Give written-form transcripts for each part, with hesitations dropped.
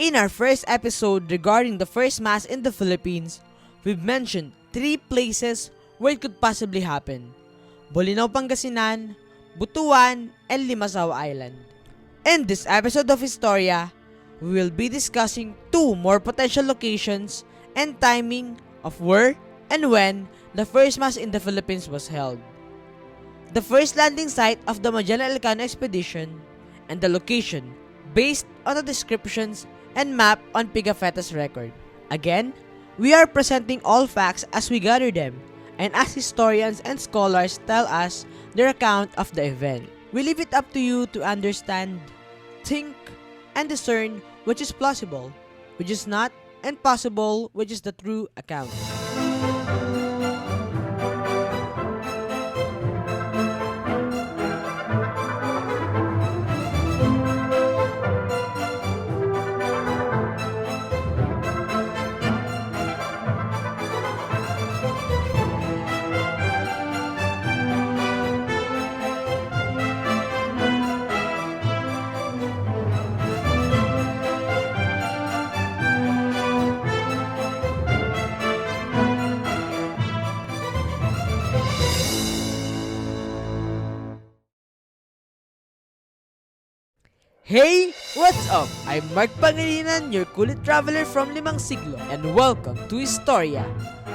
In our first episode regarding the first mass in the Philippines, we've mentioned 3 places where it could possibly happen: Bolinao, Pangasinan, Butuan, and Limasawa Island. In this episode of Historia, we will be discussing 2 more potential locations and timing of where and when the first mass in the Philippines was held, the first landing site of the Magellan-Elcano expedition, and the location based on the descriptions and map on Pigafetta's record. Again, we are presenting all facts as we gather them, and as historians and scholars tell us their account of the event. We leave it up to you to understand, think, and discern which is plausible, which is not, and possible, which is the true account. Hey! What's up? I'm Mark Pangilinan, your kulit traveler from Limang Siglo, and welcome to Historia,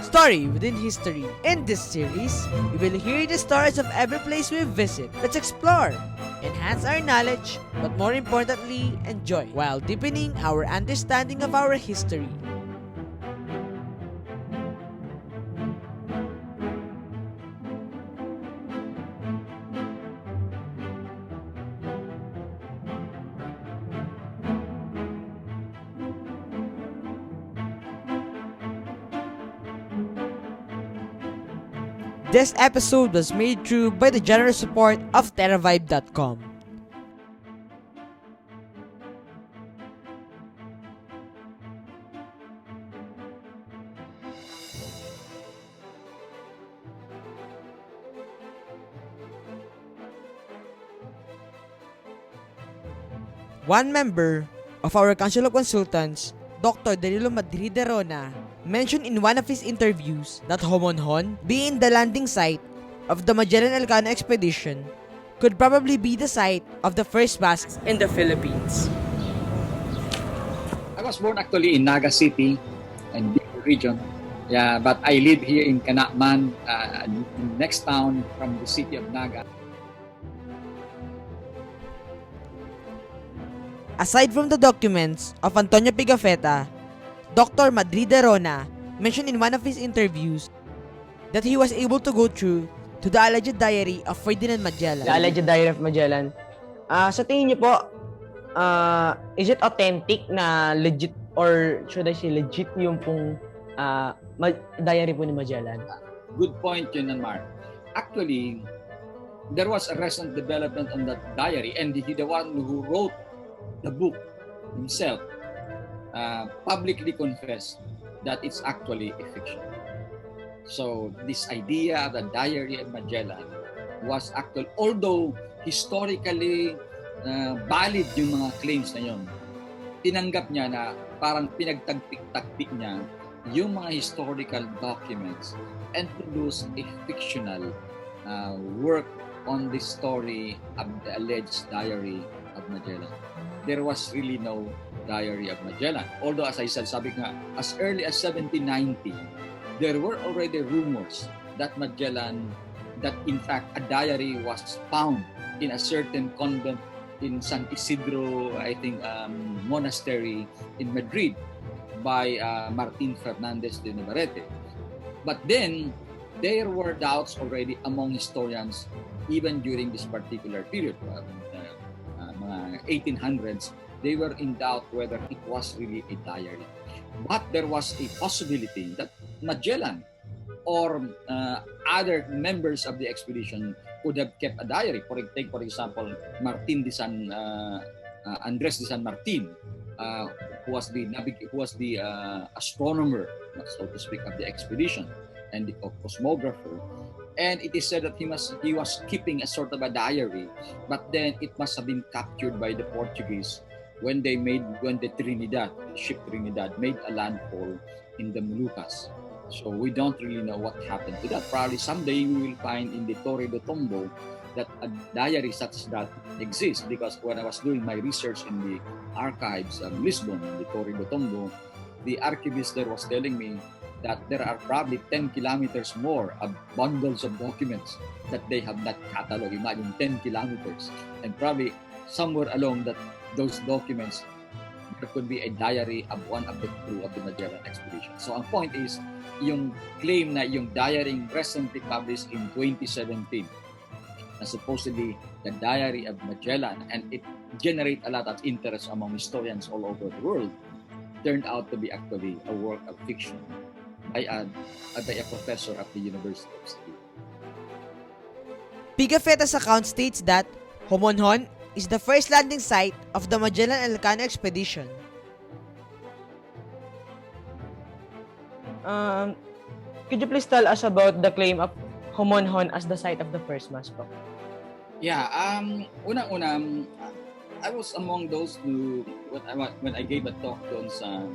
Story Within History. In this series, we will hear the stories of every place we visit. Let's explore, enhance our knowledge, but more importantly, enjoy, while deepening our understanding of our history. This episode was made true by the generous support of TerraVibe.com. One member of our Council of Consultants, Dr. Danilo Madriderona, mentioned in one of his interviews that Homonhon, being the landing site of the Magellan-Elcano expedition, could probably be the site of the first mass in the Philippines. I was born actually in Naga City and Bicol region. Yeah, but I live here in Canacman, next town from the city of Naga. Aside from the documents of Antonio Pigafetta, Dr. Madriderona mentioned in one of his interviews that he was able to go through to the alleged diary of Ferdinand Magellan. The alleged diary of Magellan. Sa tingin niyo po, is it authentic na legit, or should I say legit yung pong diary po ni Magellan? Good point yun, Mark. Actually, there was a recent development on that diary, and the one who wrote the book himself publicly confessed that it's actually a fiction. So this idea, the diary of Magellan, was actual, although historically valid yung mga claims na yun, tinanggap niya na parang pinagtagpik-tagpik niya yung mga historical documents and produced a fictional work on the story of the alleged diary of Magellan. There was really no diary of Magellan. Although, as I said, sabi nga, as early as 1790, there were already rumors that Magellan, that in fact a diary was found in a certain convent in San Isidro, I think, monastery in Madrid by Martin Fernandez de Navarrete. But then, there were doubts already among historians even during this particular period. Mga 1800s, they were in doubt whether it was really a diary. But there was a possibility that Magellan or other members of the expedition could have kept a diary. Take for example, Andres de San Martin, who was the astronomer, so to speak, of the expedition and the cosmographer. And it is said that he was keeping a sort of a diary, but then it must have been captured by the Portuguese when the ship Trinidad made a landfall in the Moluccas. So we don't really know what happened to that. Probably someday we will find in the Torre do Tombo that a diary such as that exists, because when I was doing my research in the archives of Lisbon, in the Torre do Tombo, the archivist there was telling me that there are probably 10 kilometers more of bundles of documents that they have not cataloged. Imagine 10 kilometers. And probably somewhere along those documents, there could be a diary of one of the crew of the Magellan expedition. So ang point is, yung claim na yung diary recently published in 2017, na supposedly the diary of Magellan, and it generated a lot of interest among historians all over the world, turned out to be actually a work of fiction by a professor at the University of Siglo. Pigafetta's account states that Homonhon is the first landing site of the Magellan-Elcano expedition. Could you please tell us about the claim of Homonhon as the site of the first mass po? Yeah, unang-una, I was among those who, when I gave a talk doon sa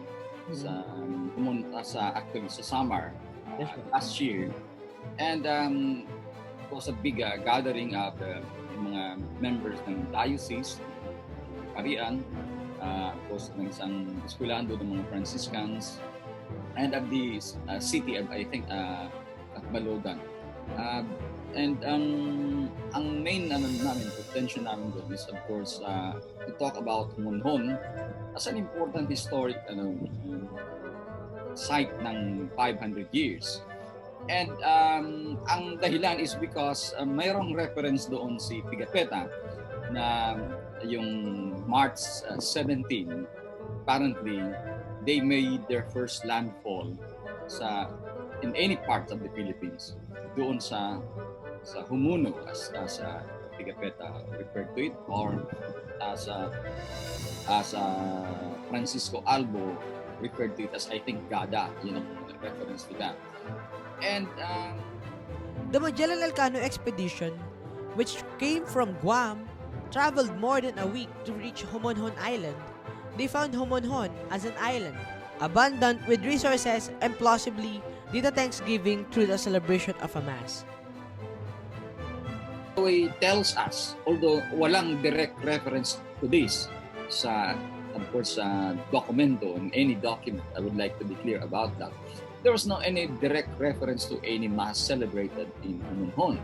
Samar Yes, po. last year, and it was a big gathering of mga members ng diocese, Parian, of course, ng isang eskwelahan doon ng mga Franciscans, and of the city of, I think, Balogan. And ang main attention namin doon is, of course, to talk about Homonhon as an important historic site ng 500 years. And ang dahilan is because mayroong reference doon si Pigafetta na yung March 17, apparently, they made their first landfall in any part of the Philippines doon sa Humuno, as Pigafetta referred to it, or as Francisco Albo referred to it as, I think, Gada, yun ang reference to that. And The Magellan-Elcano expedition, which came from Guam, traveled more than a week to reach Homonhon Island. They found Homonhon as an island, abundant with resources, and plausibly did a Thanksgiving through the celebration of a mass. way tells us, although walang direct reference to this sa, of course, sa documento, in any document, I would like to be clear about that. There was no any direct reference to any mass celebrated in Homonhon.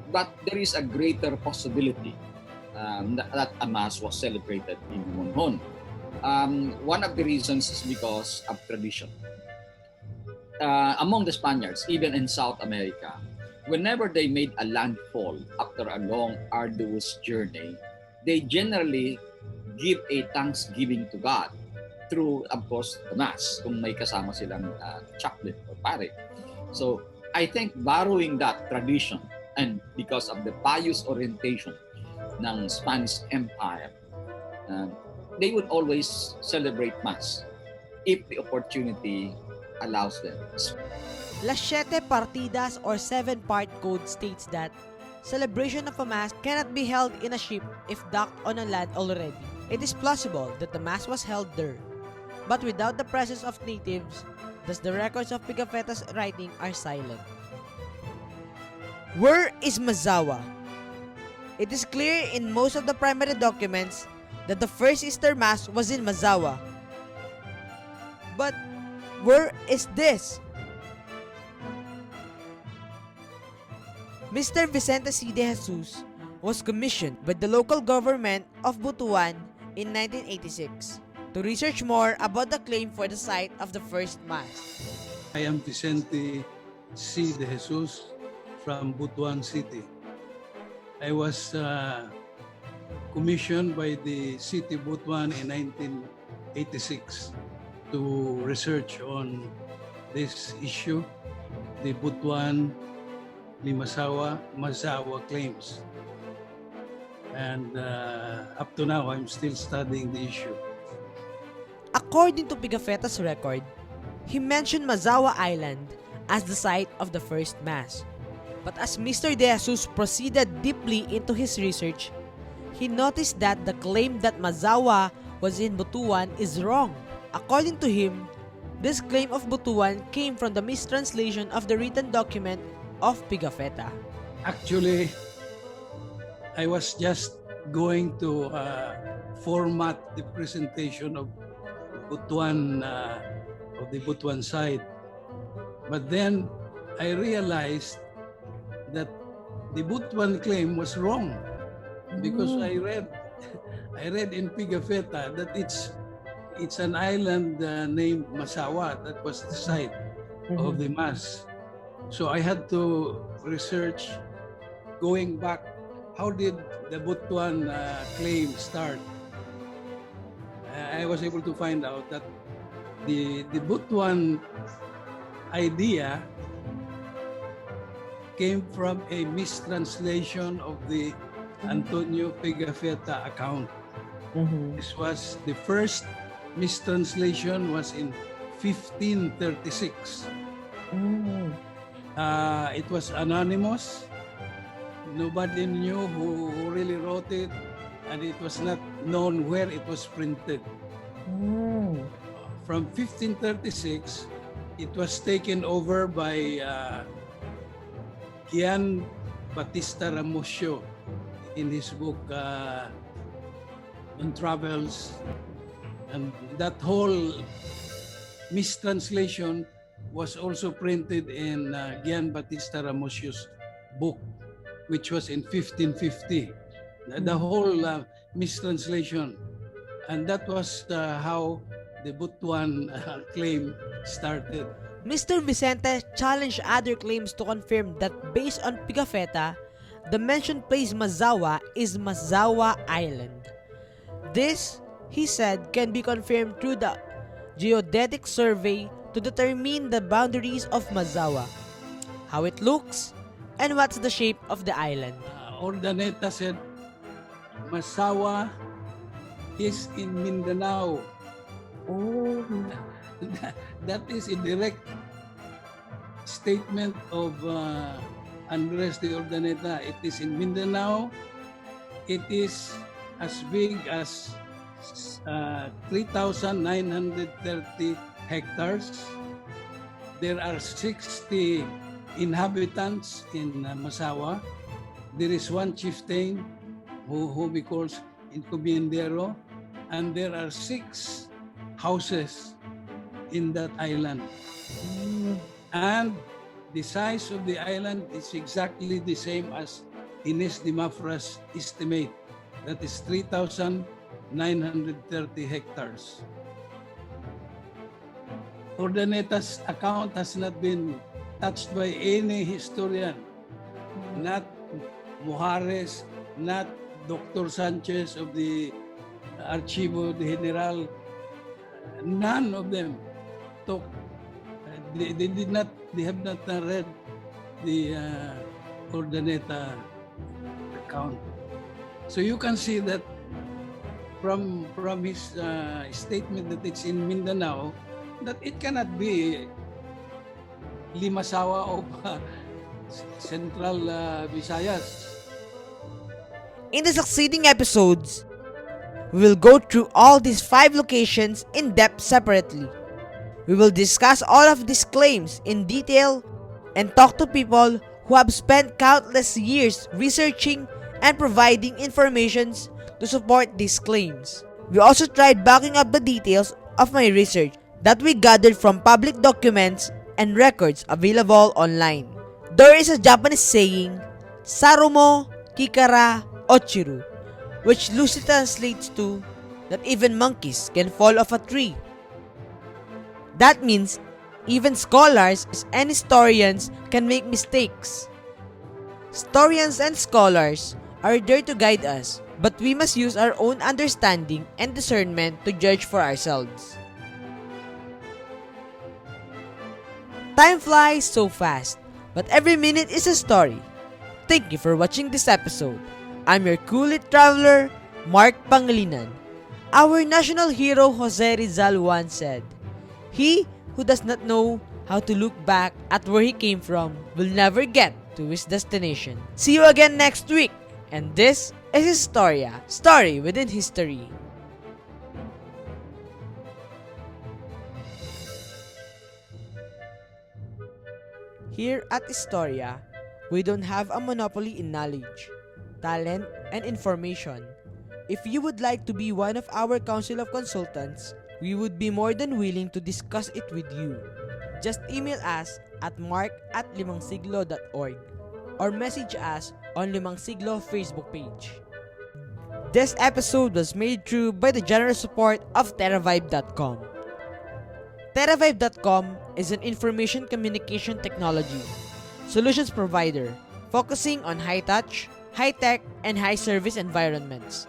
But there is a greater possibility that a mass was celebrated in Homonhon. One of the reasons is because of tradition. Among the Spaniards, even in South America, whenever they made a landfall after a long, arduous journey, they generally give a thanksgiving to God through, of course, the Mass, kung may kasama silang chaplain or pare. So, I think borrowing that tradition, and because of the pious orientation ng Spanish Empire, they would always celebrate Mass if the opportunity allows them. Las Siete Partidas or 7-part code states that celebration of a mass cannot be held in a ship if docked on a land already. It is plausible that the mass was held there, but without the presence of natives, thus the records of Pigafetta's writing are silent. Where is Mazawa? It is clear in most of the primary documents that the first Easter Mass was in Mazawa. But where is this? Mr. Vicente C. de Jesus was commissioned by the local government of Butuan in 1986 to research more about the claim for the site of the first Mass. I am Vicente C. de Jesus from Butuan City. I was commissioned by the city Butuan in 1986 to research on this issue, the Butuan Limasawa Mazawa claims. And up to now, I'm still studying the issue. According to Pigafetta's record, he mentioned Mazawa Island as the site of the first Mass. But as Mr. De Jesus proceeded deeply into his research, he noticed that the claim that Mazawa was in Butuan is wrong. According to him, this claim of Butuan came from the mistranslation of the written document of Pigafetta. Actually, I was just going to format the presentation of Butuan, of the Butuan side. But then I realized that the Butuan claim was wrong because I read in Pigafetta that it's an island named Masawa. That was the site of the mass. So I had to research, going back, how did the Butuan claim start? I was able to find out that the Butuan idea came from a mistranslation of the Antonio Pigafetta account. This was the first mistranslation was in 1536. It was anonymous. Nobody knew who really wrote it, and it was not known where it was printed. From 1536, it was taken over by Gian Battista Ramosio in his book on travels, and that whole mistranslation was also printed in Gian Battista Ramosio's book, which was in 1550. The whole mistranslation, and that was how the Butuan claim started. Mr. Vicente challenged other claims to confirm that based on Pigafetta, the mentioned place Masawa is Masawa Island. This, he said, can be confirmed through the geodetic survey to determine the boundaries of Masawa, how it looks, and what's the shape of the island. Ordaneta said, Masawa is in Mindanao. That is a direct statement of Andres de Ordaneta. It is in Mindanao. It is as big as 3,930 hectares. There are 60 inhabitants in Masawa. There is one chieftain who he calls Incubiendero, and there are 6 houses in that island. And the size of the island is exactly the same as Ines de Mafra's estimate. That is 3,930 hectares. Ordaneta's account has not been touched by any historian, not Mujares, not Dr. Sanchez of the Archivo de General. None of them talk. They have not read the Ordaneta account. So you can see that from his statement that it's in Mindanao, that it cannot be Limasawa of Central Visayas. In the succeeding episodes, we will go through all these 5 locations in depth separately. We will discuss all of these claims in detail and talk to people who have spent countless years researching and providing information to support these claims. We also tried backing up the details of my research that we gathered from public documents and records available online. There is a Japanese saying, Sarumo Kikara Ochiru, which loosely translates to that even monkeys can fall off a tree. That means even scholars and historians can make mistakes. Historians and scholars are there to guide us, but we must use our own understanding and discernment to judge for ourselves. Time flies so fast, but every minute is a story. Thank you for watching this episode. I'm your cool-it traveler, Mark Pangilinan. Our national hero Jose Rizal once said, "He who does not know how to look back at where he came from will never get to his destination." See you again next week, and this is Historia, story within history. Here at Historia, we don't have a monopoly in knowledge, talent, and information. If you would like to be one of our Council of Consultants, we would be more than willing to discuss it with you. Just email us at mark@limangsiglo.org or message us on Limang Siglo Facebook page. This episode was made through by the generous support of TerraVibe.com. TerraVibe.com is an information communication technology solutions provider focusing on high-touch, high-tech, and high-service environments.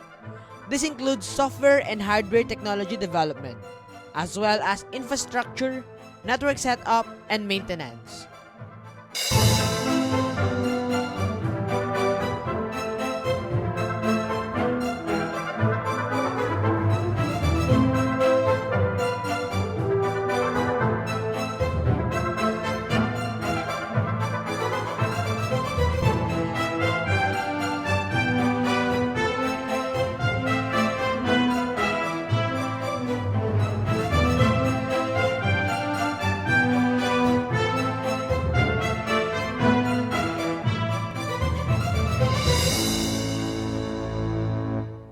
This includes software and hardware technology development, as well as infrastructure, network setup, and maintenance.